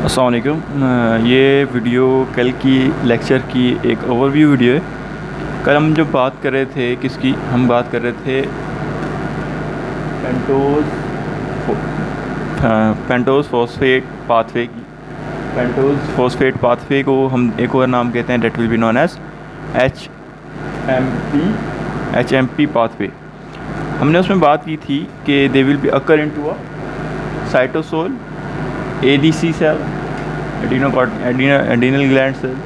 अस्सलाम वालेकुम। ये वीडियो कल की लेक्चर की एक ओवरव्यू वीडियो है। कल हम जब बात कर रहे थे किसकी, हम बात कर रहे थे पेंटोस फॉस्फेट पाथवे की। पेंटोस फॉस्फेट पाथवे को हम एक और नाम कहते हैं, that will be known as H M P pathway. हमने उसमें बात की थी कि they will be occur into a cytosol, ADC cell, adrenal gland cell,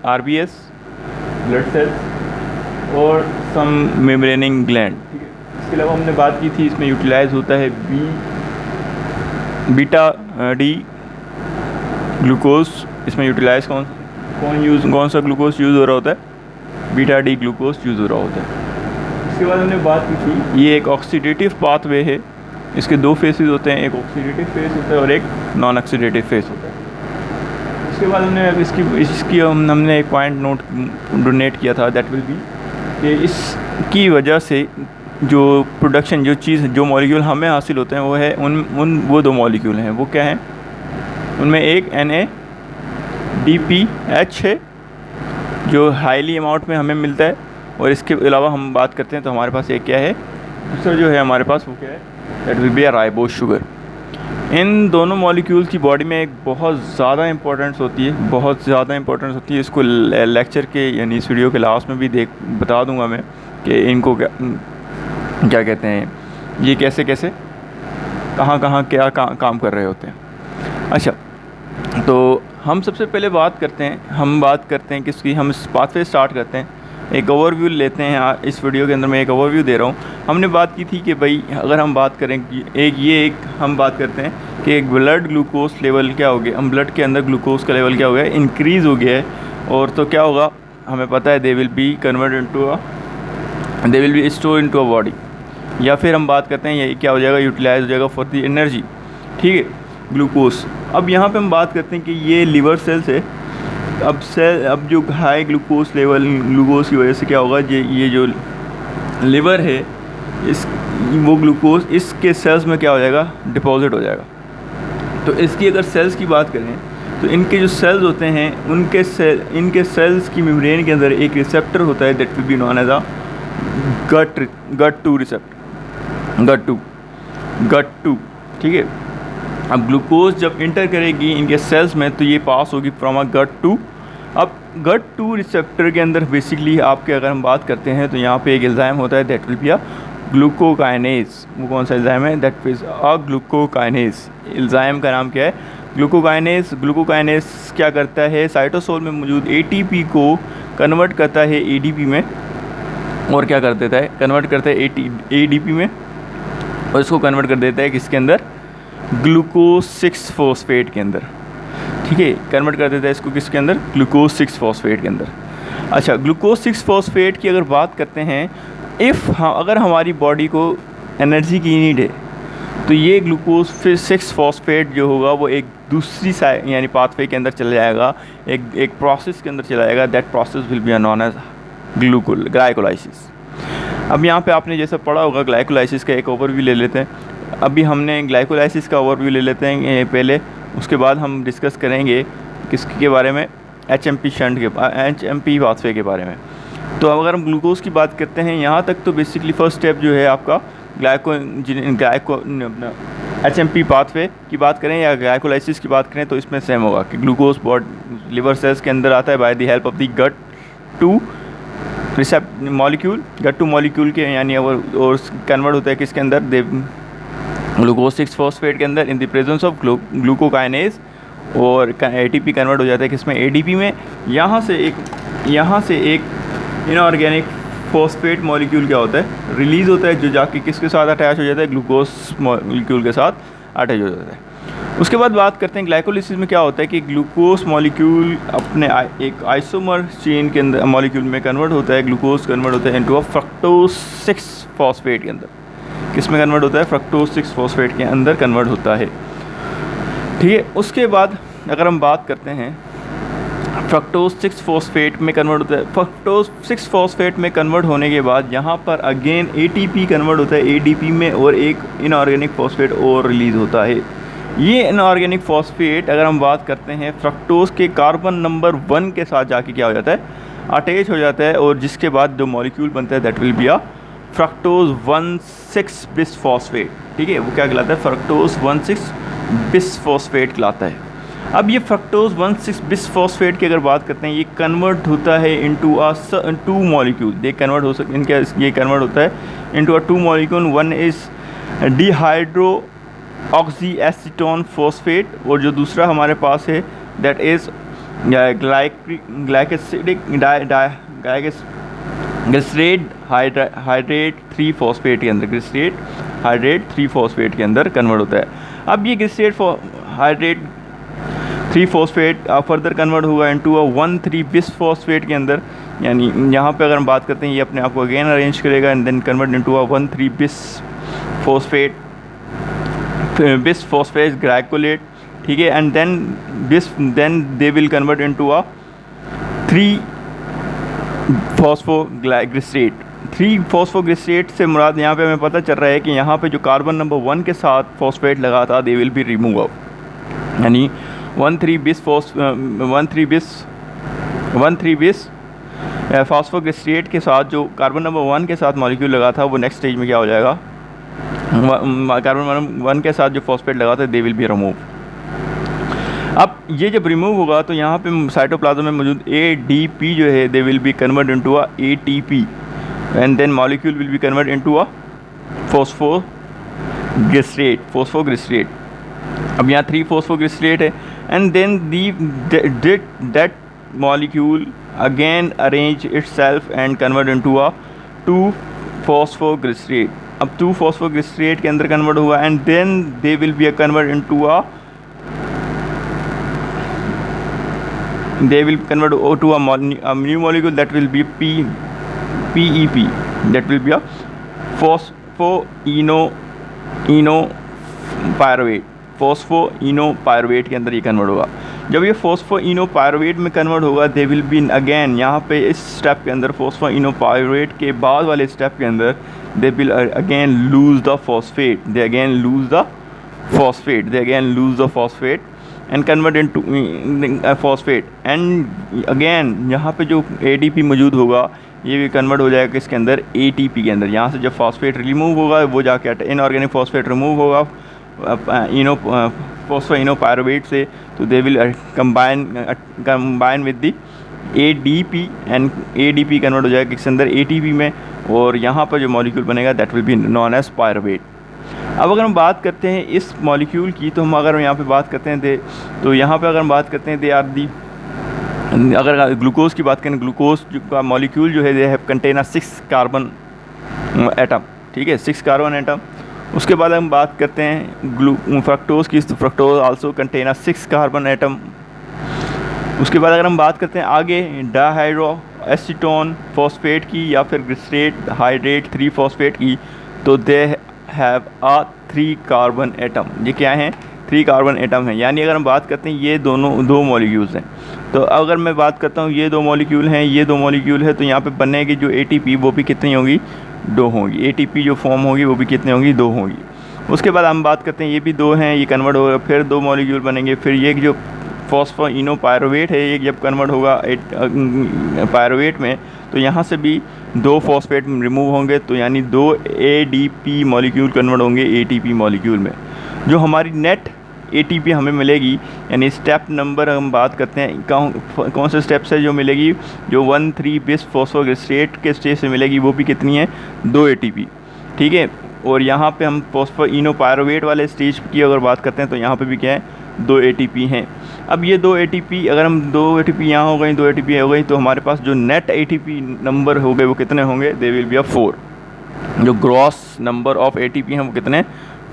RBS blood cells और सम मेम्ब्रेनिंग ग्लैंड। ठीक है, इसके अलावा हमने बात की थी इसमें यूटिलाइज होता है बीटा डी ग्लूकोज। इसमें यूटिलाइज कौन सा ग्लूकोज यूज़ हो रहा होता है? बीटा डी ग्लूकोज यूज़ हो रहा होता है। इसके बाद हमने बात की थी ये एक ऑक्सीडेटिव पाथवे है। इसके दो फेसेस होते हैं, एक ऑक्सीडेटिव फेस होता है और एक नॉन ऑक्सीडेटिव फेस होता है। इसके बाद हमने एक पॉइंट डोनेट किया था, दैट विल बी कि इसकी वजह से जो प्रोडक्शन जो मॉलिक्यूल हमें हासिल होते हैं वो है वो दो मॉलिक्यूल हैं। वो क्या हैं? उनमें एक NADPH है जो हाईली अमाउंट में हमें मिलता है, और इसके अलावा हम बात करते हैं तो हमारे पास एक क्या है, दूसरा जो है हमारे पास वो क्या है, that will be a ribose sugar. इन दोनों मॉलिक्यूल्स की बॉडी में एक बहुत ज़्यादा इंपॉर्टेंस होती है, इसको लेक्चर के यानी इस वीडियो के लास्ट में भी बता दूंगा मैं कि इनको क्या कहते हैं, ये कैसे कहाँ क्या काम कर रहे होते हैं। अच्छा, तो हम सबसे पहले बात करते हैं किसकी, हम इस पाथवे स्टार्ट करते हैं, एक ओवरव्यू लेते हैं। इस वीडियो के अंदर मैं एक ओवरव्यू दे रहा हूँ। हमने बात की थी कि भाई अगर हम बात करें कि हम बात करते हैं कि एक ब्लड ग्लूकोज लेवल क्या हो गया, हम ब्लड के अंदर ग्लूकोज का लेवल क्या हो गया, इंक्रीज़ हो गया है। और तो क्या होगा हमें पता है, they will B store into a body, या फिर हम बात करते हैं ये क्या हो जाएगा, यूटिलाइज हो जाएगा फॉर द एनर्जी। ठीक है, ग्लूकोज। अब यहाँ पे हम बात करते हैं कि ये लिवर सेल्स है। अब जो हाई ग्लूकोज लेवल, ग्लूकोज की वजह से क्या होगा, ये जो लिवर है वो ग्लूकोज इसके सेल्स में क्या हो जाएगा, डिपॉजिट हो जाएगा। तो इसकी अगर सेल्स की बात करें तो इनके जो सेल्स होते हैं इनके सेल्स की मेम्ब्रेन के अंदर एक रिसेप्टर होता है, that will be known as a GUT2 receptor, GUT2। ठीक है, अब ग्लूकोज जब इंटर करेगी इनके सेल्स में तो ये पास होगी फ्रॉम अ GUT2। अब GUT2 रिसेप्टर के अंदर बेसिकली आपके अगर हम बात करते हैं तो यहाँ पे एक एंजाइम होता है, that will be a glucokinase. वो कौन सा एंजाइम है? That is a glucokinase. Enzyme का नाम क्या है? ग्लूकोकाइनेज क्या करता है, साइटोसोल में मौजूद ATP को कन्वर्ट करता है ADP में, और क्या कर देता है, कन्वर्ट करता है ADP में, और इसको कन्वर्ट कर देता है किसके अंदर, ग्लूकोज 6 फॉस्फेट के अंदर। ठीक है, कन्वर्ट कर देता है इसको किसके अंदर, ग्लूकोज 6 फॉस्फेट के अंदर। अच्छा, ग्लूकोज 6 फॉस्फेट की अगर बात करते हैं, अगर हमारी बॉडी को एनर्जी की नीड है तो ये ग्लूकोज 6 फॉस्फेट जो होगा वो एक दूसरी साइड यानी पाथवे के अंदर चला जाएगा, एक प्रोसेस के अंदर चला जाएगा। That process will be known as glycolysis. अब यहाँ पे आपने जैसा पढ़ा होगा, ग्लाइकोलाइसिस का एक ओवरव्यू ले लेते हैं। अभी हमने ग्लाइकोलाइसिस का ओवरव्यू ले लेते हैं पहले, उसके बाद हम डिस्कस करेंगे किसके बारे में, HMP पाथवे के बारे में। तो अगर हम ग्लूकोज की बात करते हैं यहाँ तक, तो बेसिकली फर्स्ट स्टेप जो है आपका HMP पाथवे की बात करें या ग्लाइकोलाइसिस की बात करें तो इसमें सेम होगा कि ग्लूकोज लिवर सेल्स के अंदर आता है by the help of the GUT2 molecule के, यानी और कन्वर्ट होता है किसके अंदर, ग्लूकोज 6 फॉस्फेट के अंदर in the presence of glucokinase, और ATP कन्वर्ट हो जाता है किसमें, ADP में। यहाँ से एक इनऑर्गेनिक फॉस्फेट मॉलिक्यूल क्या होता है, रिलीज़ होता है, जो जाके किसके साथ अटैच हो जाता है, ग्लूकोज मॉलिक्यूल के साथ अटैच हो जाता है। उसके बाद बात करते हैं ग्लाइकोलाइसिस में क्या होता है कि ग्लूकोज मॉलिक्यूल अपने एक आइसोमर चेन के अंदर मॉलिक्यूल में कन्वर्ट होता है, ग्लूकोज कन्वर्ट होता है इनटू अ फ्रक्टोज 6 फॉस्फेट के अंदर। किस में कन्वर्ट होता है, फ्रक्टोज 6 फॉस्फेट के अंदर कन्वर्ट होता है। ठीक है, उसके बाद अगर हम बात करते हैं फ्रक्टोज 6 फॉस्फेट में कन्वर्ट होता है। फ्रक्टोज 6 फॉस्फेट में कन्वर्ट होने के बाद यहाँ पर अगेन ATP कन्वर्ट होता है ADP में, और एक इनऑर्गेनिक फॉस्फेट और रिलीज़ होता है। ये इनऑर्गेनिक फॉस्फेट अगर हम बात करते हैं फ्रक्टोज के कार्बन नंबर 1 के साथ जाके क्या हो जाता है, अटैच हो जाता है, और जिसके बाद जो मॉलिक्यूल बनता है that will be a fructose 1,6 bis phosphate. ठीक है, वो क्या कहलाता है, फ्रक्टोज 1,6 बिस फॉस्फेट कहलाता है। अब ये फ्रक्टोज 1,6 बिस फॉस्फेट की अगर बात करते हैं, ये कन्वर्ट होता है इनटू अ 2 मॉलिक्यूल। ये कन्वर्ट हो सकते इनके, ये कन्वर्ट होता है into a 2 molecule. One is dehydro oxy acetone phosphate, और जो दूसरा हमारे पास है that is glycerate hydrate 3 phosphate के अंदर, ग्लिसरेट हाइड्रेट 3 फॉस्फेट के अंदर कन्वर्ट होता है। अब ये glycerate hydrate 3 phosphate further convert होगा इनटू अ 1,3 बिस फॉस्फेट के अंदर, यानी यहाँ पे अगर हम बात करते हैं ये अपने आप को अगेन अरेंज करेगा and then convert into a 1,3 bis phosphate glycolate. ठीक है, and then they will convert into a 3 phosphoglycerate. 3 phosphoglycerate से मुराद यहाँ पे हमें पता चल रहा है कि यहाँ पे जो कार्बन नंबर 1 के साथ फॉस्फेट लगा था दे विल बी रिमूव आउट, यानी 1,3 बिस फॉस्फोग्लिसरेट के साथ जो कार्बन नंबर 1 के साथ मॉलिक्यूल लगा था वो नेक्स्ट स्टेज में क्या हो जाएगा, कार्बन नंबर 1 के साथ जो फॉस्फेट लगा था दे विल बी रिमूव। अब ये जब रिमूव होगा तो यहाँ पे साइटोप्लाज्म में मौजूद ADP जो है they will be convert into a ATP and then molecule will be convert into a phosphoglycerate. अब यहाँ 3 फॉस्फोग्लिसरेट है and then that molecule again arrange itself and convert into a 2 phosphoglycerate. अब 2 phosphoglycerate के अंदर convert हुआ and then they will be convert into a new molecule that will be PEP, that will be a phosphoenopyruvate के अंदर ये convert होगा। जब ये फोस्फोइनोपायरुवेट में कन्वर्ट होगा दे विल बी अगेन, यहाँ पे इस स्टेप के अंदर फोस्फोइनोपायरुवेट के बाद वाले स्टेप के अंदर they will again lose the phosphate and convert into phosphate, and again यहाँ पे जो ADP मौजूद होगा ये भी कन्वर्ट हो जाएगा किसके अंदर, ATP के अंदर। यहाँ से जब फॉस्फेट रिमूव होगा वो जाके इनऑर्गेनिक फॉस्फेट रिमूव होगा फोस्फोइनोपायरुवेट से, तो they will combine with the ADP and ADP convert हो जाएगा किसके अंदर, ATP में, और यहाँ पर जो मॉलिक्यूल बनेगा that will be known as pyruvate. अब अगर हम बात करते हैं इस मॉलिक्यूल की, तो हम अगर यहाँ पे बात करते हैं तो यहाँ पे अगर हम बात करते हैं दे आर दी, अगर ग्लूकोज की बात करें, ग्लूकोज का मॉलिक्यूल जो है they have contain 6 carbon atom. ठीक है, 6 कार्बन एटम। उसके बाद हम बात करते हैं फ्रक्टोज की, तो fructose also contain 6 carbon atom. उसके बाद अगर हम बात करते हैं आगे डाइहाइड्रो एसीटोन फॉस्फेट की या फिर ग्लिसरेट हाइड्रेट 3 फॉस्फेट की, तो they have a 3 carbon atom. ये क्या है, 3 कार्बन एटम है। यानी अगर हम बात करते हैं ये दोनों 2 मॉलिक्यूल्स हैं, तो अगर मैं बात करता हूँ ये 2 मॉलिक्यूल हैं, ये 2 मॉलिक्यूल है, तो यहाँ पे बनेगी जो ATP वो भी कितनी होगी, 2 होगी। ATP जो फॉर्म होगी वो भी कितनी होगी, 2 होगी। उसके बाद हम बात करते हैं ये भी 2 हैं, ये कन्वर्ट होगा, फिर 2 मॉलिक्यूल बनेंगे। फिर ये जो फॉस्फोइनोपायरुवेट है ये जब कन्वर्ट होगा पायरुवेट में, तो यहाँ से भी 2 फॉस्फेट रिमूव होंगे, तो यानी 2 ADP मॉलिक्यूल कन्वर्ट होंगे ATP मॉलिक्यूल में। जो हमारी नेट ATP हमें मिलेगी, यानी स्टेप नंबर हम बात करते हैं कौन से स्टेप से जो मिलेगी, जो 1,3 बिस फॉस्फोग्लिसरेट के स्टेज से मिलेगी, वो भी कितनी है, 2 ATP। ठीक है, और यहाँ पे हम फोस्फोइनोपायरुवेट वाले स्टेज की अगर बात करते हैं तो यहाँ पे भी क्या है, 2 ATP हैं। अब ये 2 ATP, अगर हम 2 ATP यहाँ हो गई, 2 ATP हो गई, तो हमारे पास जो नेट ATP नंबर हो गए वो कितने होंगे, दे विल बी 4। जो ग्रॉस नंबर ऑफ ATP हैं वो कितने,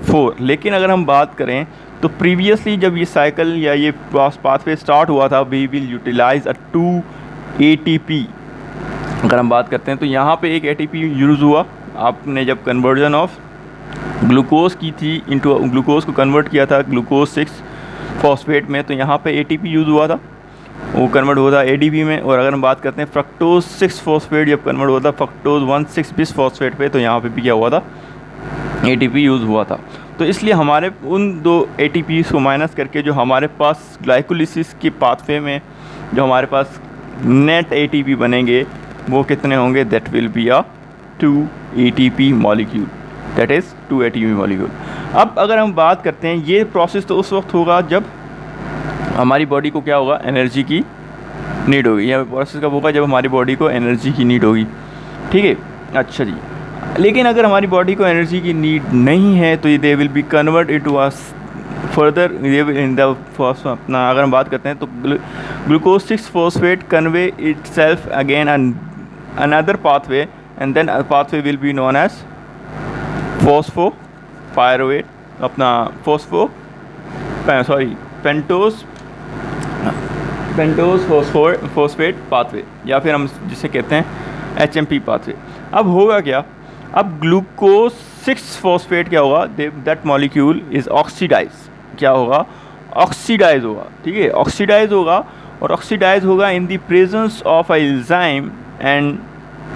4। लेकिन अगर हम बात करें तो प्रीवियसली जब ये साइकिल या ये पाथवे स्टार्ट हुआ था, वी विल यूटिलाइज 2 ATP। अगर हम बात करते हैं तो यहाँ पे एक ATP यूज़ हुआ, आपने जब कन्वर्जन ऑफ ग्लूकोज की थी इनटू ग्लूकोज को कन्वर्ट किया था ग्लूकोज 6 फॉस्फेट में, तो यहाँ पे ATP यूज़ हुआ था, वो कन्वर्ट हुआ था ADP में। और अगर हम बात करते हैं फ्रक्टोज 6 फॉस्फेट जब कन्वर्ट हुआ था फ्रक्टोज 1,6 बिस फॉस्फेट पे, तो यहाँ पे भी क्या हुआ था, ATP यूज़ हुआ था। तो इसलिए हमारे उन दो ATPs को माइनस करके जो हमारे पास ग्लाइकोलिसिस के पाथवे में जो हमारे पास नेट ATP बनेंगे वो कितने होंगे, that will be a 2 ATP molecule, that is 2 ATP molecule. अब अगर हम बात करते हैं, ये प्रोसेस तो उस वक्त होगा जब हमारी बॉडी को क्या होगा, एनर्जी की नीड होगी। यह प्रोसेस कब होगा, जब हमारी बॉडी को एनर्जी की नीड होगी, ठीक है। अच्छा जी, लेकिन अगर हमारी बॉडी को एनर्जी की नीड नहीं है तो they will be convert into a further in the first अपना अगर हम बात करते हैं तो glucose 6 phosphate convey itself again another pathway and then pathway will be known as phosphopyruvate अपना पेंटोज फॉस्फेट पाथवे, या फिर हम जिसे कहते हैं HMP पाथवे। अब होगा क्या, अब ग्लूकोज 6 फॉस्फेट क्या होगा, दैट मॉलिक्यूल इज़ ऑक्सीडाइज, क्या होगा, ऑक्सीडाइज होगा, ठीक है, ऑक्सीडाइज होगा, और ऑक्सीडाइज होगा in the presence of a enzyme and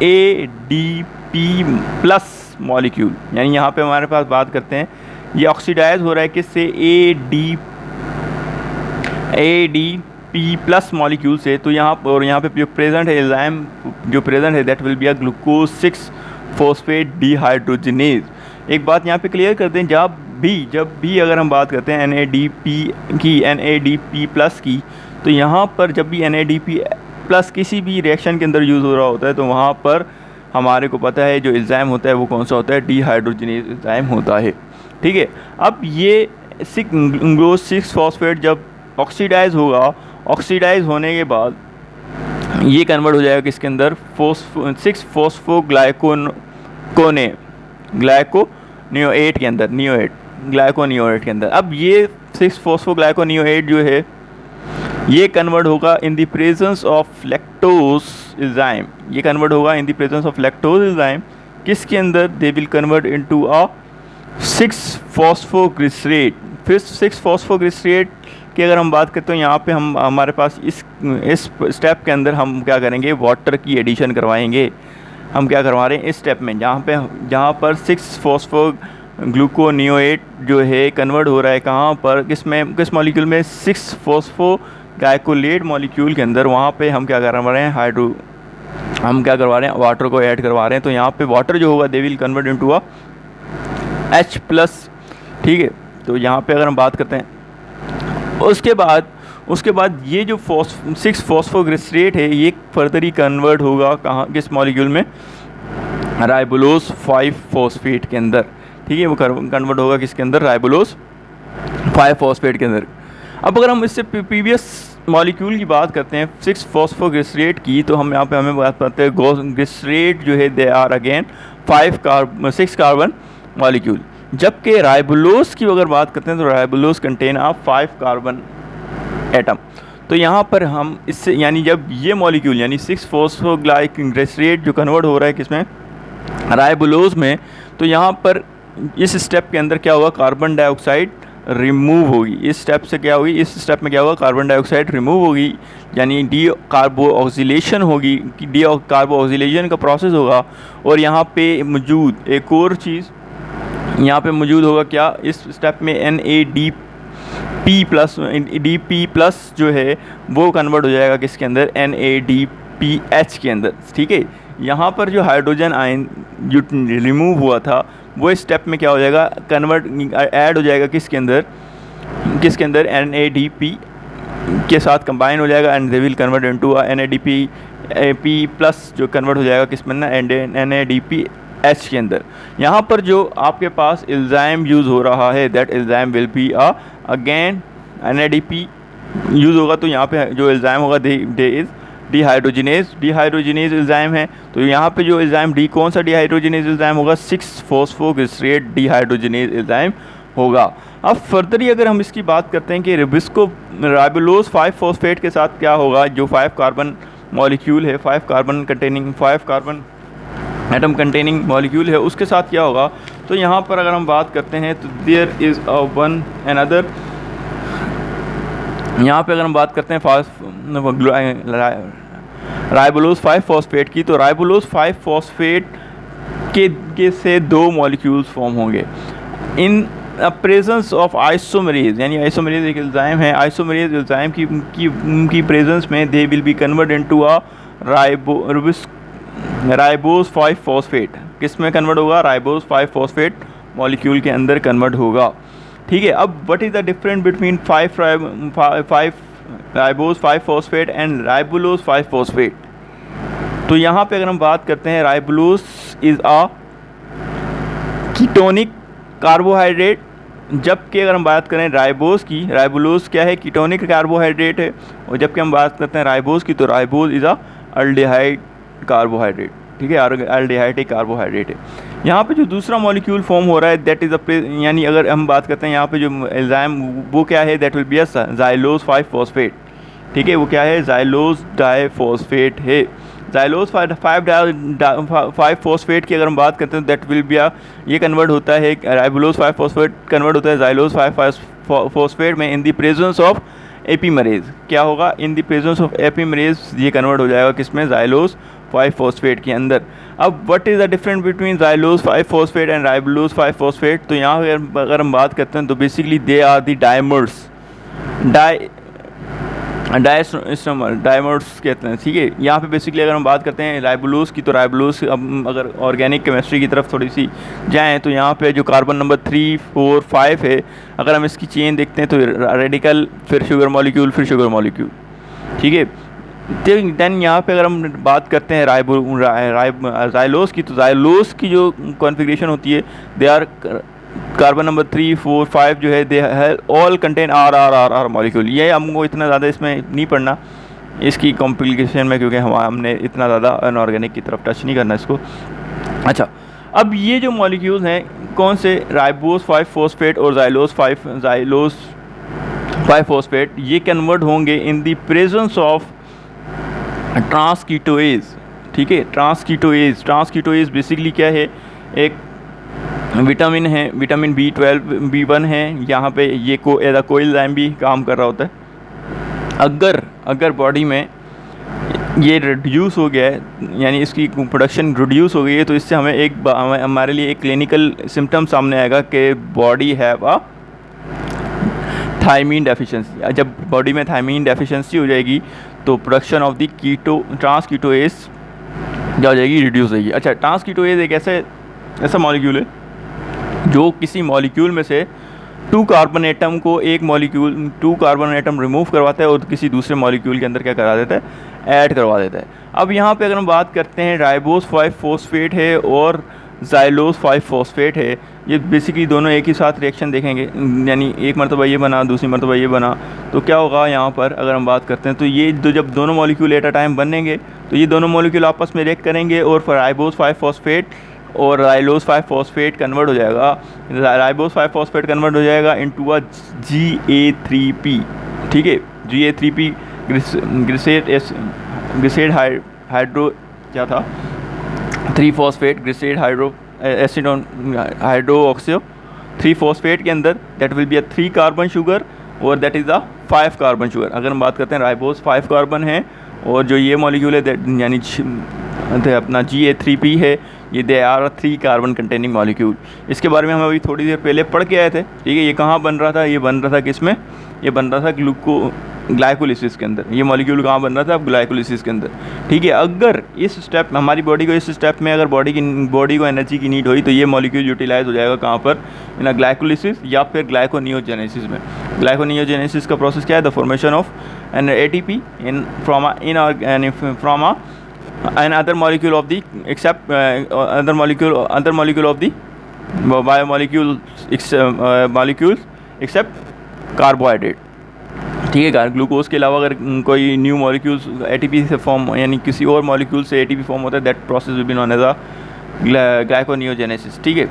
ADP plus molecule. यानी यहाँ पे हमारे पास बात करते हैं, ये ऑक्सीडाइज हो रहा है किससे, ADP प्लस मॉलिक्यूल से। तो यहाँ पे जो प्रेजेंट है एंजाइम जो प्रेजेंट है that will be a glucose 6 phosphate dehydrogenase. एक बात यहाँ पे क्लियर करते हैं, जब भी अगर हम बात करते हैं NADP प्लस की, तो यहाँ पर जब भी NADP प्लस किसी भी रिएक्शन के अंदर यूज़ हो रहा होता है तो वहाँ पर हमारे को पता है जो एंजाइम होता है वो कौन सा होता है, डिहाइड्रोजिनेज एंजाइम होता है, ठीक है। अब ये ग्लूकोज 6 फॉस्फेट जब ऑक्सीडाइज होगा, ऑक्सीडाइज होने के बाद ये कन्वर्ट हो जाएगा किसके अंदर, 6 ग्लाइकोनियोएट के अंदर, ग्लाइकोनियोएट के अंदर। अब ये 6 फॉस्फोग्लाइकोनियोएट जो है ये कन्वर्ट होगा in the presence of lactose enzyme, ये कन्वर्ट होगा in the presence of lactose enzyme किसके अंदर, दे will convert into a 6 phosphoglycerate. फिर 6 फॉस्फोग्लिसरेट की अगर हम बात करते हैं, यहाँ पे हमारे पास इस स्टेप के अंदर हम क्या करेंगे, वाटर की एडिशन करवाएंगे। हम क्या करवा रहे हैं इस स्टेप में, जहाँ पर 6 फॉस्फोग्लूकोनियोएट जो है कन्वर्ट हो रहा है कहाँ पर, किस मॉलिक्यूल में, 6 फॉस्फोग्लाइकोलेट मॉलिक्यूल के अंदर। वहाँ पे हम क्या करवा रहे हैं, हम क्या करवा रहे हैं, वाटर को ऐड करवा रहे हैं। तो यहाँ पे वाटर जो होगा दे will convert into a H+, ठीक है। तो यहाँ पे अगर हम बात करते हैं, उसके बाद ये जो 6 फॉस्फोग्लिसरेट है ये फर्दर ही कन्वर्ट होगा कहाँ, किस मॉलिक्यूल में, राइबोलोज 5 फॉस्फेट के अंदर, ठीक है। वो कन्वर्ट होगा किसके अंदर, राइबोलोज 5 फॉस्फेट के अंदर। अब अगर हम इससे प्रीवियस मॉलिक्यूल की बात करते हैं 6 फॉस्फोग्लिसरेट की, तो हम यहाँ पे हमें बात करते हैं ग्लिसरेट जो है they are again 6 carbon molecule. जबकि राइबोलोज की अगर बात करते हैं तो ribulose contain of 5 carbon atom. तो यहाँ पर हम इससे यानी जब ये मॉलिक्यूल यानी 6 फॉस्फोग्लाइकोग्लिसरेट जो कन्वर्ट हो रहा है किसमें, राइबोलोज में, तो यहाँ पर इस स्टेप के अंदर क्या होगा, कार्बन डाइऑक्साइड रिमूव होगी। इस स्टेप से क्या होगी, इस स्टेप में क्या होगा, कार्बन डाइऑक्साइड रिमूव होगी, यानी डी कार्बोऑक्सीलेशन होगी, डी कार्बोऑक्सीलेशन का प्रोसेस होगा। और यहाँ पे मौजूद एक और चीज़ यहाँ पे मौजूद होगा क्या, इस स्टेप में DP प्लस जो है वो कन्वर्ट हो जाएगा किसके अंदर, NADPH के अंदर, ठीक है। यहाँ पर जो हाइड्रोजन आयन जो रिमूव हुआ था वो इस स्टेप में क्या हो जाएगा, ऐड हो जाएगा किसके अंदर NADP के साथ कंबाइन हो जाएगा and they will convert into NADP plus जो कन्वर्ट हो जाएगा किस में ना, NADPH के अंदर। यहाँ पर जो आपके पास एंजाइम यूज़ हो रहा है that enzyme will be again NADP use होगा। तो यहाँ पे जो एंजाइम होगा दे इज़ डिहाइड्रोजिनेज एंजाइम है। तो यहाँ पे जो एंजाइम कौन सा डिहाइड्रोजिनेज एंजाइम होगा, 6 फॉस्फोग्लिसरेट डिहाइड्रोजिनेज एंजाइम होगा। अब फर्दरली अगर हम इसकी बात करते हैं कि राइबोलोज 5 फॉस्फेट के साथ क्या होगा, जो 5 कार्बन मॉलिक्यूल है, 5 कार्बन एटम कंटेनिंग मॉलिक्यूल है, उसके साथ क्या होगा। तो यहाँ पर अगर हम बात करते हैं तो देयर इज़ वन अनदर, यहाँ पे अगर हम बात करते हैं राइबोलोज 5 फॉस्फेट की, तो राइबोलोज 5 फॉस्फेट के से 2 मॉलिक्यूल्स फॉर्म होंगे। इन प्रेजेंस ऑफ आइसोमरेज, यानी आइसोमरेज एक एंजाइम है, आइसोमरेज एंजाइम की प्रेजेंस में दे will be convert into a ribose 5 phosphate. किस में कन्वर्ट होगा? राइबोस 5 फॉस्फेट मॉलिक्यूल के अंदर कन्वर्ट होगा। ठीक है, अब what is the difference between 5 ribose 5 phosphate and ribulose 5 phosphate? तो यहाँ पे अगर हम बात करते हैं, ribulose is a ketonic carbohydrate, जबकि अगर हम बात करें राइबोस की, राइबुलोज क्या है? कीटोनिक कार्बोहाइड्रेट है। और जबकि हम बात करते हैं राइबोस की, तो ribose is a aldehyde carbohydrate. ठीक है, अल्डिहाइड एक कार्बोहाइड्रेट है। यहाँ पे जो दूसरा मॉलिक्यूल फॉर्म हो रहा है दैट इज़ यानी अगर हम बात करते हैं यहाँ पे जो एंजाइम वो क्या है? That will be a xylose 5 phosphate. ठीक है, वो क्या है? ज़ाइलोज डाइफॉस्फेट है। ज़ाइलोज 5 फॉस्फेट की अगर हम बात करते हैं दैट विल बी ये कन्वर्ट होता है, राइबुलोज 5 फॉस्फेट कन्वर्ट होता है ज़ाइलोज 5 फॉस्फेट में इन द प्रेजेंस ऑफ एपीमरेज। क्या होगा? इन द प्रेजेंस ऑफ एपीमरेज ये कन्वर्ट हो जाएगा किसमें? ज़ाइलोज 5 फॉस्फेट के अंदर। अब what is the difference between xylose 5 phosphate and ribulose 5 phosphate? तो यहाँ अगर हम बात करते हैं तो basically they are the dimers, dimers कहते हैं। ठीक है, यहाँ पे बेसिकली अगर हम बात करते हैं राइबुलोज की, तो राइबुलोज अब अगर ऑर्गेनिक केमिस्ट्री की तरफ थोड़ी सी जाएँ तो यहाँ पे जो कार्बन नंबर 3, 4, 5 है, अगर हम इसकी चेन देखते हैं तो रेडिकल, फिर शुगर मॉलिक्यूल, फिर शुगर मॉलिक्यूल। ठीक है, देन यहाँ पे अगर हम बात करते हैं ज़ाइलोज की, तो ज़ाइलोज की जो कॉन्फ़िगरेशन होती है, दे आर कार्बन नंबर 3, 4, 5 जो है they all contain are molecule. ये हमको इतना ज़्यादा इसमें नहीं पढ़ना इसकी कॉम्प्लिकेशन में, क्योंकि हमने इतना ज़्यादा अनऑर्गेनिक की तरफ टच नहीं करना इसको। अच्छा, अब ये जो मॉलिक्यूल्स हैं कौन से? राइबोस 5 फॉस्फेट और ज़ाइलोज 5 फॉस्फेट, ये कन्वर्ट होंगे इन द प्रेजेंस ऑफ ट्रांसकीटोएज। ठीक है, ट्रांसकीटोएज बेसिकली क्या है? एक विटामिन है, विटामिन B12, B1 है। यहाँ पे ये कोएंजाइम भी काम कर रहा होता है। अगर बॉडी में ये रिड्यूस हो गया है, यानी इसकी प्रोडक्शन रिड्यूस हो गई है, तो इससे हमें हमारे लिए एक क्लिनिकल सिम्टम सामने आएगा कि body have a thiamine deficiency. जब बॉडी में थायमीन डेफिशिएंसी हो जाएगी तो प्रोडक्शन ऑफ द ट्रांसकीटोएज क्या हो जाएगी? रिड्यूस हो जाएगी। अच्छा, ट्रांसकीटोएज एक ऐसा मॉलिक्यूल है जो किसी मॉलिक्यूल में से 2 कार्बन एटम रिमूव करवाता है और किसी दूसरे मॉलिक्यूल के अंदर क्या करा देता है? ऐड करवा देता है। अब यहाँ पे अगर हम बात करते हैं, राइबोस 5 फॉस्फेट है और ज़ाइलोज 5 फॉस्फेट है, ये बेसिकली दोनों एक ही साथ रिएक्शन देखेंगे, यानी एक मरतबा ये बना, दूसरी मरतबा ये बना, तो क्या होगा यहाँ पर अगर हम बात करते हैं तो ये जब दोनों मॉलिक्यूल एट अ टाइम बनेंगे तो ये दोनों मॉलिक्यूल आपस में रिएक्ट करेंगे और फिर राइबोस 5 फॉस्फेट और ज़ाइलोज 5 फॉस्फेट कन्वर्ट हो जाएगा, राइबोस 5 फॉस्फेट कन्वर्ट हो जाएगा इनटू अ GA3P। ठीक है, GA3P ग्लिसरेट हाइड्रो क्या था? 3 फॉस्फेट ग्लिसरेट एसिडोन हाइड्रोक्सियो 3 फॉस्फेट के अंदर that will be a 3 carbon sugar और that is a 5 carbon sugar. अगर हम बात करते हैं राइबोस 5 कार्बन है और जो ये मॉलिक्यूल है यानी अपना GA3P है, ये they are 3 carbon containing molecule. इसके बारे में हम अभी थोड़ी देर पहले पढ़ के आए थे। ठीक है, ये कहाँ बन रहा था? ये बन रहा था किसमें? ये बन रहा था ग्लाइकोलिसिस के अंदर। ये मॉलिक्यूल कहाँ बन रहा था? अब ग्लाइकोलिसिस के अंदर। ठीक है, अगर इस स्टेप में हमारी बॉडी को इस स्टेप में अगर बॉडी को एनर्जी की नीड हुई तो ये मॉलिक्यूल यूटिलाइज हो जाएगा कहाँ पर? इन ग्लाइकोलिसिस या फिर ग्लाइकोनियोजेनेसिस में। ग्लाइकोनियोजेनेसिस का प्रोसेस क्या है? The formation of an ATP from another molecule of the other molecule of the molecules except carbohydrate. ठीक है, ग्लूकोज के अलावा अगर कोई न्यू मॉलिक्यूल्स ATP से फॉर्म, यानी किसी और मॉलिक्यूल से ATP फॉर्म होता है, that process will be known as a glyconeogenesis. ठीक है,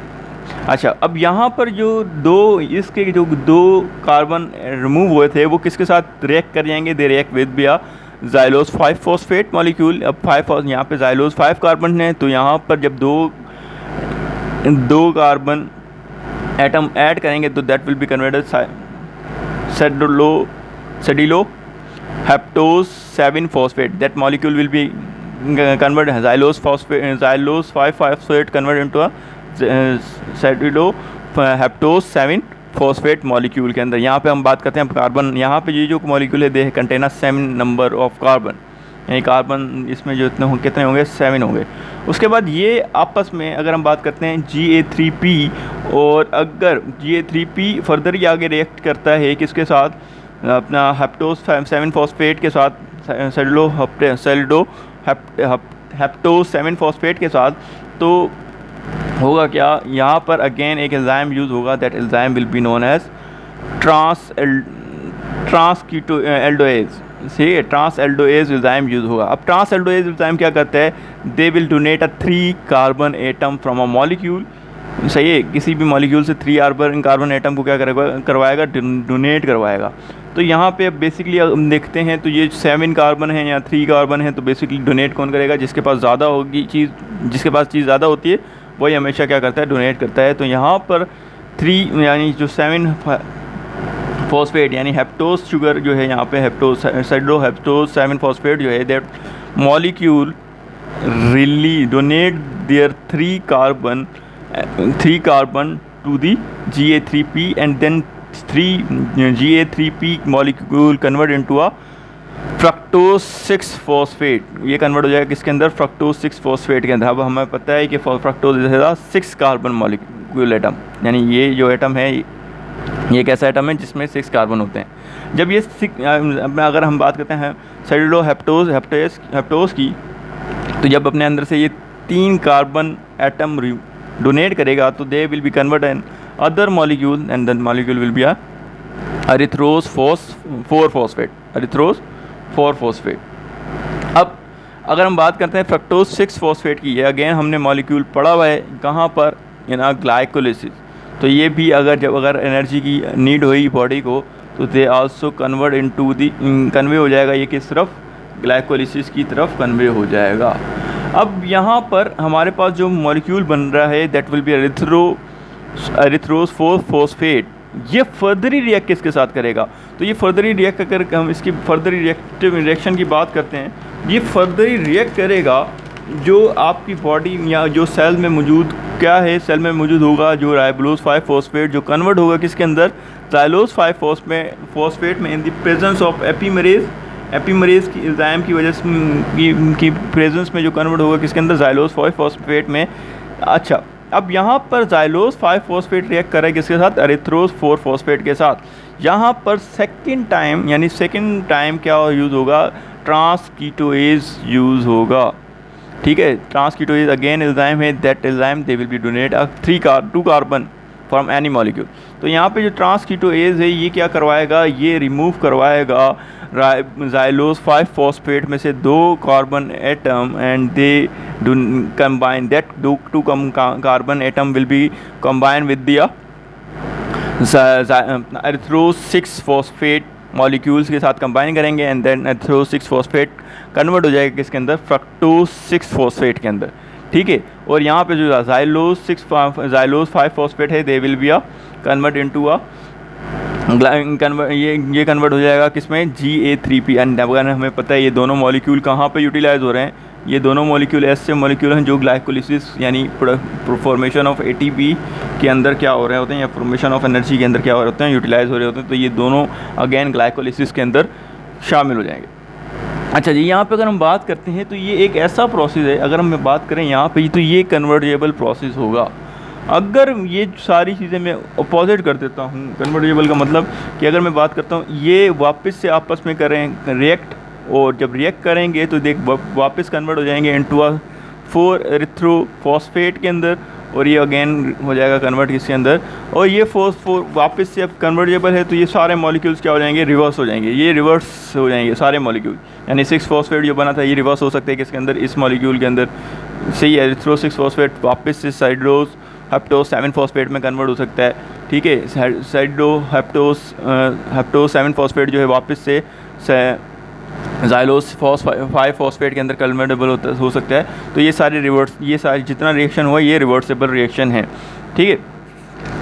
अच्छा, अब यहाँ पर जो इसके जो 2 कार्बन रिमूव हुए थे वो किसके साथ रिएक्ट कर जाएंगे? दे रिएक्ट विद बिया ज़ाइलोज 5 फॉस्फेट मॉलिक्यूल। अब 5 यहाँ पे ज़ाइलोज 5 कार्बन है, तो यहाँ पर जब 2 कार्बन एटम ऐड करेंगे तो that will be converted sedoheptulose 7 phosphate. That molecule will be convert xylose 5 phosphate convert into a sedoheptulose 7 phosphate molecule के अंदर। यहाँ पे हम बात करते हैं कार्बन, यहाँ पे ये जो मॉलिक्यूल है they contain 7 number of carbon, यानी कार्बन इसमें जो कितने होंगे 7 होंगे। उसके बाद ये आपस में अगर हम बात करते हैं Ga3p, और अगर Ga3p फर्दर ही आगे रिएक्ट करता है किसके साथ, अपना हेप्टोस 7 फॉस्फेट के साथ, हेप्टोस 7 फॉस्फेट के साथ, तो होगा क्या, यहाँ पर अगेन एक एंजाइम यूज़ होगा, that enzyme will be known as transketolase. सही है, ट्रांसएल्डोएज एंजाइम यूज़ होगा। अब ट्रांसएल्डोएज एंजाइम क्या करता है, they will donate a 3 carbon atom from a molecule. सही है, किसी भी मॉलिक्यूल से 3 कार्बन एटम को क्या करवाएगा, डोनेट करवाएगा। तो यहाँ पे अब बेसिकली हम देखते हैं तो ये 7 कार्बन है या 3 कार्बन है, तो बेसिकली डोनेट कौन करेगा, जिसके पास ज़्यादा होगी चीज़, जिसके पास चीज़ ज़्यादा होती है वही हमेशा क्या करता है, डोनेट करता है। तो यहाँ पर 3 यानी जो 7 फॉस्फेट यानी हेप्टोस शुगर जो है यहाँ पे हेप्टोस हेप्टोस 7 फॉस्फेट जो है, that molecule really donate their 3 carbon to the Ga3p, and then 3 Ga3p molecule convert into a fructose 6 phosphate. ये कन्वर्ट हो जाएगा किसके अंदर, फ्रक्टोज 6 फॉस्फेट के अंदर। अब हमें पता है कि fructose is 6 carbon molecule atom, यानी ये जो एटम है ये एक ऐसा एटम है जिसमें 6 कार्बन होते हैं। जब ये अगर हम बात करते हैं हेप्टोस की, तो जब अपने अंदर से ये 3 कार्बन एटम डोनेट करेगा तो they will be convert another molecule, and then molecule will be erythrose 4 phosphate, erythrose 4 phosphate. अब अगर हम बात करते हैं फ्रक्टोज 6 फॉस्फेट की, ये अगेन हमने मॉलिक्यूल पढ़ा हुआ है कहाँ पर, इन ग्लाइकोलिसिस। तो ये भी अगर एनर्जी की नीड हुई बॉडी को, तो they also convert into the, convey हो जाएगा ये किस तरफ, ग्लाइकोलिसिस की तरफ कन्वे हो जाएगा। अब यहाँ पर हमारे पास जो मॉलिक्यूल बन रहा है that will be erythrose 4 phosphate. ये फर्दरी रिएक्ट किसके साथ करेगा, तो ये फर्दरी रिएक्ट अगर हम इसकी फर्दरी रिएक्शन की बात करते हैं, ये फर्दरी रिएक्ट करेगा जो आपकी बॉडी या जो सेल में मौजूद क्या है, सेल में मौजूद होगा जो राइबोलोज 5 फॉस्फेट, जो कन्वर्ट होगा किसके अंदर, जाइलोज 5 फॉस्फेट में, इन द प्रेजेंस ऑफ एपीमरेज की एंजाइम की वजह से की प्रेजेंस में जो कन्वर्ट होगा किसके अंदर, जाइलोज 5 फॉस्फेट में। अच्छा, अब यहाँ पर जाइलोज 5 फॉस्फेट रिएक्ट कर रहा है किसके साथ, अरिथ्रोज 4 फॉस्फेट के साथ। यहाँ पर सेकंड टाइम क्या यूज़ होगा, ट्रांसकीटोएज यूज़ होगा। ठीक है, ट्रांसकीटोएज अगेन एंजाइम है, that enzyme they will B donate 2 carbon from any molecule. तो यहाँ पे जो ट्रांसकीटोएज है ये क्या करवाएगा, ये रिमूव करवाएगा जाइलोज 5 फॉस्फेट में से 2 carbon atom, and they combine that 2 carbon atom will be combined with the अरिथ्रोज 6 phosphate molecules के साथ कंबाइन करेंगे, एंड देन अरिथ्रोज 6 फॉस्फेट कन्वर्ट हो जाएगा किसके अंदर, फ्रक्टोज 6 फॉस्फेट के अंदर। ठीक है, और यहाँ पे जो जाइलोज 5 फॉस्फेट है they will be convert into ये कन्वर्ट हो जाएगा किसमें, Ga3p। एंड अगर हमें पता है ये दोनों मॉलिक्यूल कहाँ पे यूटिलाइज हो रहे हैं, ये दोनों मॉलिक्यूल ऐसे मॉलिक्यूल हैं जो ग्लाइकोलिसिस यानी फॉर्मेशन ऑफ ATP के अंदर क्या हो रहे होते हैं, या फॉर्मेशन ऑफ एनर्जी के अंदर क्या हो रहे होते हैं, यूटिलाइज हो रहे होते हैं। तो ये दोनों अगेन ग्लाइकोलिसिस के अंदर शामिल हो जाएंगे। अच्छा जी, यहाँ पे अगर हम बात करते हैं तो ये एक ऐसा प्रोसेस है, अगर हम बात करें यहाँ पे तो ये कन्वर्जेबल प्रोसेस होगा। अगर ये सारी चीज़ें मैं अपोजिट कर देता हूँ, कन्वर्जेबल का मतलब कि अगर मैं बात करता हूँ ये वापस से आपस में करें रिएक्ट, और जब रिएक्ट करेंगे तो देख वापस कन्वर्ट हो जाएंगे इनटू 4 एरिथ्रोफॉस्फेट के अंदर, और ये अगेन हो जाएगा कन्वर्ट किसके अंदर, और ये 4 वापस से अब कन्वर्जेबल है तो ये सारे मॉलिक्यूल्स क्या हो जाएंगे, रिवर्स हो जाएंगे। ये रिवर्स हो जाएंगे सारे मॉलिक्यूल, यानी 6 फॉस्फेट जो बना था ये रिवर्स हो सकते हैं किसके अंदर, इस मॉलिक्यूल के अंदर। सही है, एरिथ्रो 6 फॉस्फेट वापस से साइड्रोज हेप्टोस 7 फॉस्फेट में कन्वर्ट हो सकता है। ठीक है, हेप्टोस 7 फॉस्फेट जो है वापस से जाइलोज 5 फॉस्फेट के अंदर कन्वर्टेबल हो सकता है। तो ये सारे जितना रिएक्शन हुआ ये रिवर्सेबल रिएक्शन है। ठीक है,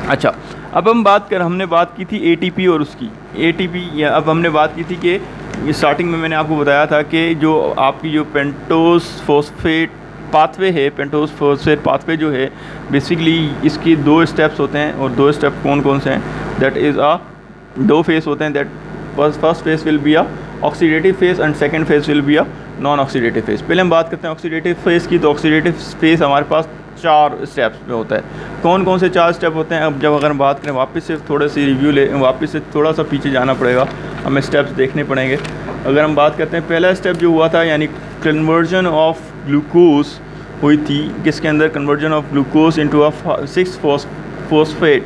अच्छा अब हमने बात की थी ATP और उसकी ATP, अब हमने बात की थी कि स्टार्टिंग में मैंने आपको बताया था कि जो आपकी जो पेंटोस फॉस्फेट पाथवे है, पेंटोज फॉस्फेट पाथवे जो है बेसिकली इसकी 2 स्टेप्स होते हैं, और 2 स्टेप कौन कौन से हैं, दैट इज़ 2 फेस होते हैं, that first face will be a oxidative face and second face will be a non oxidative face. पहले हम बात करते हैं ऑक्सीडेटिव फेस की। तो ऑक्सीडेटिव फेस हमारे पास 4 स्टेप्स में होता है। कौन कौन से 4 स्टेप होते हैं? अब जब अगर हम बात करें, वापस से थोड़ा सी रिव्यू ले, वापस से थोड़ा सा पीछे जाना पड़ेगा, हमें स्टेप्स देखने पड़ेंगे। अगर हम बात करते हैं, पहला स्टेप जो हुआ था यानी कन्वर्जन ऑफ ग्लूकोज हुई थी, किसके अंदर? Conversion of glucose into a 6 phosphate,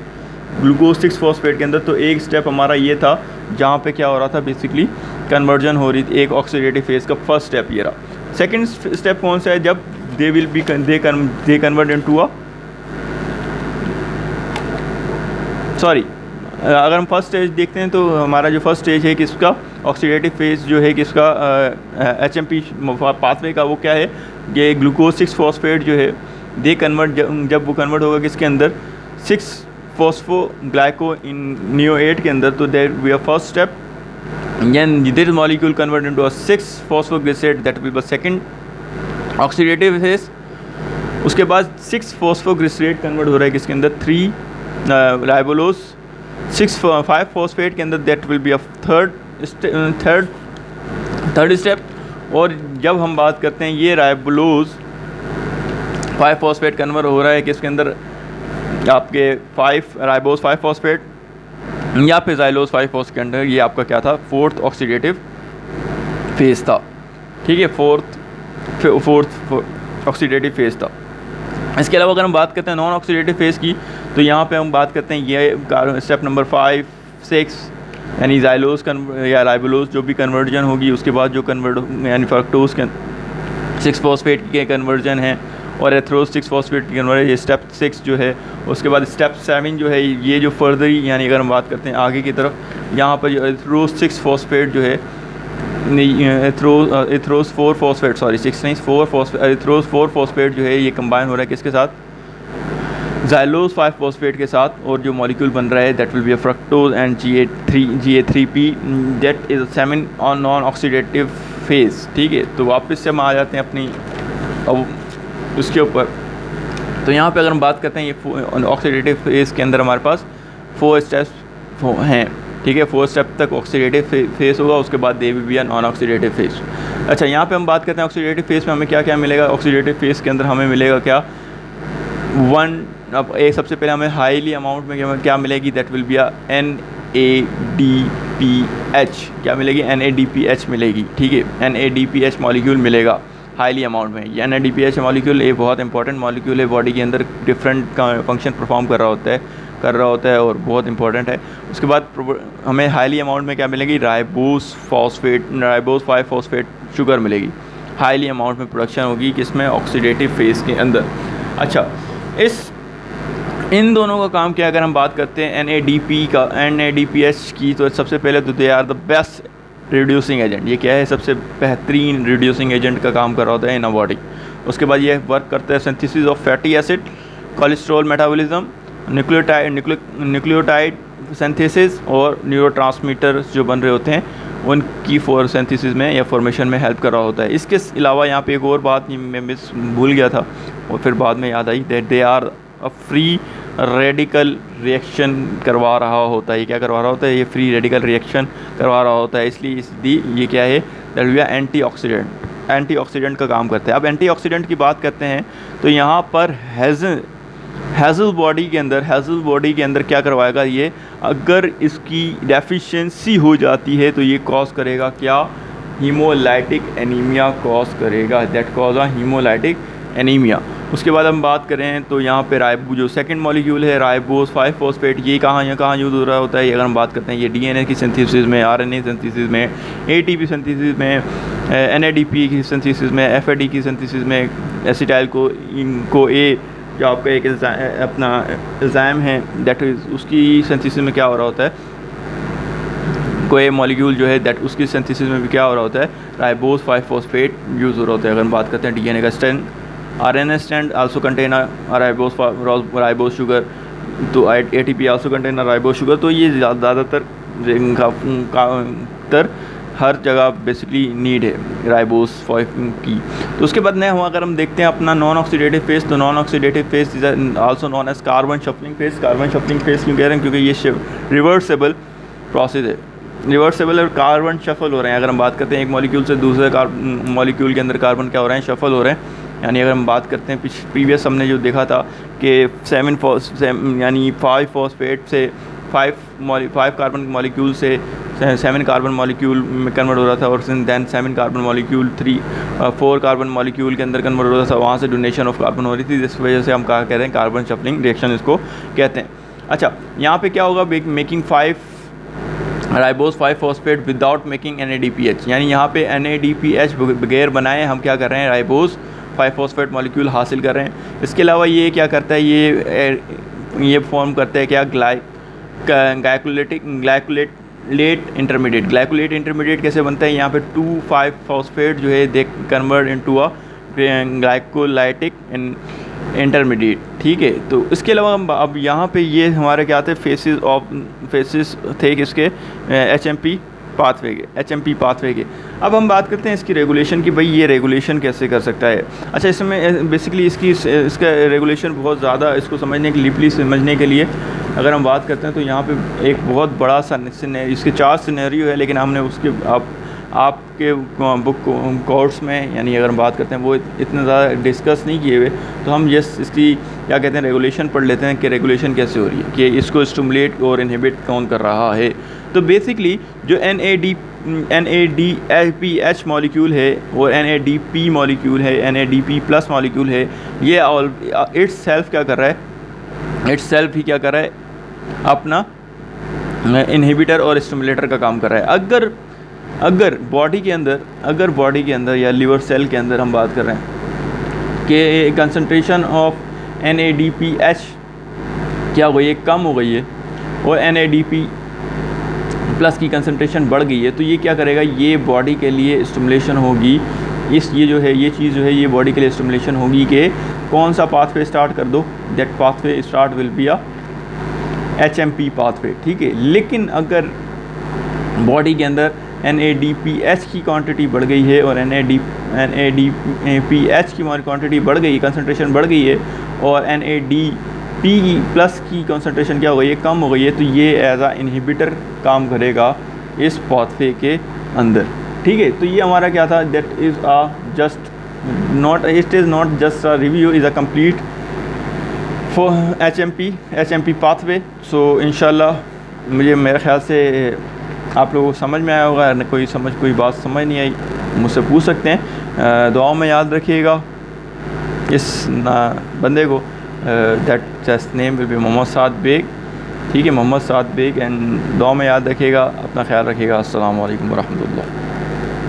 glucose 6 phosphate के अंदर। तो एक स्टेप हमारा ये था जहाँ पे क्या हो रहा था, बेसिकली कन्वर्जन हो रही थी, एक ऑक्सीडेटिव फेज का फर्स्ट स्टेप ये रहा। सेकंड स्टेप कौन सा है? जब दे will B they convert into a sorry अगर हम फर्स्ट स्टेज देखते हैं तो हमारा जो फर्स्ट स्टेज है किसका, ऑक्सीडेटिव फेज जो है किसका, HMP पाथवे का, वो क्या है, ये ग्लूकोज 6 फॉस्फेट जो है दे कन्वर्ट, जब वो कन्वर्ट होगा किसके अंदर, 6 फॉस्फोग्लाइको इन नियोएट के अंदर। तो there we are first step, then this molecule convert into a 6 phosphoglycerate, that will be second oxidative phase। उसके बाद 6 phosphoglycerate कन्वर्ट हो रहा है किसके अंदर, 3 राइबोलोज 5 फॉस्फेट के अंदर, that will be a third step. और जब हम बात करते हैं ये राइबोलोज 5 फॉस्फेट कन्वर्ट हो रहा है किसके अंदर, आपके 5 राइबोज 5 फॉस्फेट या फिर ज़ाइलोज 5 फॉस्फेट के अंदर, ये आपका क्या था, 4th ऑक्सीडेटिव फेज था। ठीक है, फोर्थ ऑक्सीडेटिव फेज था। इसके अलावा अगर हम बात करते हैं नॉन ऑक्सीडेटिव फेज़ की, तो यहाँ पे हम बात करते हैं ये स्टेप नंबर 5, 6 यानी ज़ाइलोज या राइबोलोज जो भी कन्वर्जन होगी, उसके बाद जो यानी फ्रक्टोज के 6 फॉस्फेट के कन्वर्जन है, और एथ्रोज 6 फॉस्फेट की कन्वर्जन, ये स्टेप 6 जो है। उसके बाद स्टेप 7 जो है, ये जो फर्दर यानी अगर हम बात करते हैं आगे की तरफ, यहाँ पर जो एथ्रोज 6 फॉस्फेट जो है, एथ्रोज 4 फॉस्फेट, सॉरी 6 नहीं 4 फॉस्फेट, एथ्रोज 4 फॉस्फेट जो है ये कंबाइन हो रहा है किसके साथ, ज़ाइलोज 5 फॉस्फेट के साथ, और जो मॉलिक्यूल बन रहा है that will be a fructose and GA3P, that is semi on non oxidative phase. ठीक है, तो वापस से हम आ जाते हैं अपनी अब उसके ऊपर। तो यहाँ पे अगर हम बात करते हैं ये ऑक्सीडेटिव फेज के अंदर हमारे पास 4 स्टेप्स हैं। ठीक है, 4 स्टेप तक ऑक्सीडेटिव फेस होगा, उसके बाद दे will be a non oxidative face. अच्छा, यहाँ पे हम बात करते हैं ऑक्सीडेटिव फेस में हमें क्या क्या मिलेगा। ऑक्सीडेटिव फेस के अंदर हमें मिलेगा क्या, अब एक सबसे पहले हमें हाईली अमाउंट में क्या मिलेगी, that will be a NADPH, क्या मिलेगी, NADPH मिलेगी। ठीक है, NADPH मॉलिक्यूल मिलेगा हाईली अमाउंट में। ये NADPH मॉलिक्यूल ये बहुत इंपॉर्टेंट मॉलिक्यूल है, बॉडी के अंदर डिफरेंट फंक्शन परफॉर्म कर रहा होता है और बहुत इंपॉर्टेंट है। उसके बाद हमें हाईली अमाउंट में क्या मिलेगी, राइबोज 5 फॉस्फेट शुगर मिलेगी, हाईली अमाउंट में प्रोडक्शन होगी किसमें, ऑक्सीडेटिव फेज के अंदर। अच्छा, इन दोनों का काम क्या, अगर हम बात करते हैं NADPH की, तो सबसे पहले तो they are the best reducing agent. ये क्या है, सबसे बेहतरीन रिड्यूसिंग एजेंट का काम कर रहा होता है इन अ बॉडी। उसके बाद ये वर्क करता है synthesis of fatty acid, cholesterol metabolism, nucleotide synthesis और न्यूरोट्रांसमीटर्स जो बन रहे होते हैं उनकी सिंथेसिस में या फॉर्मेशन में हेल्प कर रहा होता है। इसके अलावा यहाँ पे एक और बात मैं मिस भूल गया था और फिर बाद में याद आई, that they are a free radical reaction करवा रहा होता है। ये क्या करवा रहा होता है, ये फ्री रेडिकल रिएक्शन करवा रहा होता है, इसलिए ये क्या है, दैट विल बी एंटीऑक्सीडेंट का काम करता है। अब एंटीऑक्सीडेंट की बात करते हैं तो यहाँ पर हेज़ल बॉडी के अंदर क्या करवाएगा, ये अगर इसकी डेफिशिएंसी हो जाती है तो ये कॉज करेगा क्या, हीमोलाइटिक एनीमिया कॉज करेगा, that cause a haemolytic anaemia. उसके बाद हम बात करें तो यहाँ पे जो सेकंड मॉलिक्यूल है राइबोज 5 फॉस्फेट, ये कहाँ यूज़ हो रहा होता है, ये अगर हम बात करते हैं ये DNA की सिंथेसिस में, RNA सिंथेसिस में, ATP सिंथेसिस में, NADP की सिंथेसिस में, FAD की सिंथेसिस में, एसिटाइल को A जो आपका एक अपना एंजाइम है, दैट इज उसकी सिंथेसिस में क्या हो रहा होता है, कोई मॉलिक्यूल जो है दैट उसकी सिंथेसिस में भी क्या हो रहा होता है, राइबोज 5 फॉस्फेट यूज़ हो रहा होता है। अगर हम बात करते हैं DNA का strand, RNA strand also contain ribose sugar, तो ATP also contain ribose sugar. तो ये ज़्यादातर हर जगह बेसिकली नीड है राइबोस 5 की। तो उसके बाद ने अगर हम देखते हैं अपना नॉन ऑक्सीडेटिव फेस, तो non oxidative phase is also known as carbon shuffling phase. Carbon shuffling phase क्यों कह रहे हैं? क्योंकि ये रिवर्सेबल प्रोसेस है, रिवर्सेबल और कार्बन शफल हो रहे हैं। अगर हम बात करते हैं एक मॉलिक्यूल से दूसरे मॉलिक्यूल के अंदर कार्बन क्या हो रहे हैं? शफल हो रहे हैं। यानी अगर हम बात करते हैं प्रीवियस हमने जो देखा था कि 5 फॉस्फेट से 5 कार्बन मॉलिक्यूल से 7 कार्बन मॉलिक्यूल में कन्वर्ट हो रहा था, और then 7 carbon molecule 4 carbon molecule के अंदर कन्वर्ट हो रहा था, वहाँ से डोनेशन ऑफ कार्बन हो रही थी, जिस वजह से हम कहा कह रहे हैं कार्बन शफलिंग रिएक्शन इसको कहते हैं। अच्छा, यहाँ पे क्या होगा? Making 5 ribose 5 phosphate without making NADPH, यानी यहाँ पे NADPH बगैर बनाए हम क्या कर रहे हैं? राइबोस 5 फॉस्फेट मॉलिक्यूल हासिल कर रहे हैं। इसके अलावा ये क्या करता है? ये फॉर्म करता है क्या? ग्लाइकोलेट इंटरमीडिएट कैसे बनता है? यहाँ पे 2,5 फॉस्फेट जो है they convert into a glycolytic intermediate, ठीक है। तो इसके अलावा हम अब यहाँ पे ये हमारे क्या आते हैं? फेसिस थे किसके? HMP पाथवे के। अब हम बात करते हैं इसकी रेगुलेशन की, भाई ये रेगुलेशन कैसे कर सकता है। अच्छा, इसमें बेसिकली इसका रेगुलेशन बहुत ज़्यादा, इसको समझने के डीपली समझने के लिए अगर हम बात करते हैं तो यहाँ पे एक बहुत बड़ा सा इसके 4 सिनेरियो है, लेकिन हमने उसके आपके बुक कोर्स में, यानी अगर हम बात करते हैं वो इतने ज़्यादा डिस्कस नहीं किए हुए, तो हम इसकी क्या कहते हैं रेगुलेशन पढ़ लेते हैं कि रेगुलेशन कैसे हो रही है, कि इसको स्टिमुलेट और इनहिबिट कौन कर रहा है। तो बेसिकली जो NADPH मॉलिक्यूल है और NADP मॉलिक्यूल है, NADP प्लस मॉलिक्यूल है, ये इट्स सेल्फ क्या कर रहा है? इट्स सेल्फ ही क्या कर रहा है? अपना इनहिबिटर और स्टिमुलेटर का काम कर रहा है। अगर बॉडी के अंदर या लिवर सेल के अंदर हम बात कर रहे हैं कि कंसंट्रेशन ऑफ NADPH क्या हो गई है? कम हो गई है, और NADP प्लस की कंसंट्रेशन बढ़ गई है, तो ये क्या करेगा? ये बॉडी के लिए स्टिमुलेशन होगी। ये चीज़ जो है ये बॉडी के लिए स्टिमुलेशन होगी कि कौन सा पाथवे स्टार्ट कर दो? That pathway start will be a HMP pathway, ठीक है। लेकिन अगर बॉडी के अंदर NADPH की क्वांटिटी बढ़ गई है और NADPH की क्वांटिटी बढ़ गई, कंसंट्रेशन बढ़ गई है, और NADP प्लस की कंसंट्रेशन क्या हो गई है? कम हो गई है, तो ये एज आ इनहिबिटर काम करेगा इस पाथवे के अंदर, ठीक है। तो ये हमारा क्या था? That is it is not just a review, is a complete for HMP pathway. So इंशाल्लाह मेरे ख्याल से आप लोगों को समझ में आया होगा। कोई बात समझ नहीं आई मुझसे पूछ सकते हैं। दुआओं में याद रखिएगा इस बंदे को। That name will be Mohammad Saad Baig, ठीक है, मोहम्मद साद बेग। एंड दुआ में याद रखिएगा, अपना ख्याल रखिएगा। अस्सलाम वालेकुम वरहमतुल्लाह।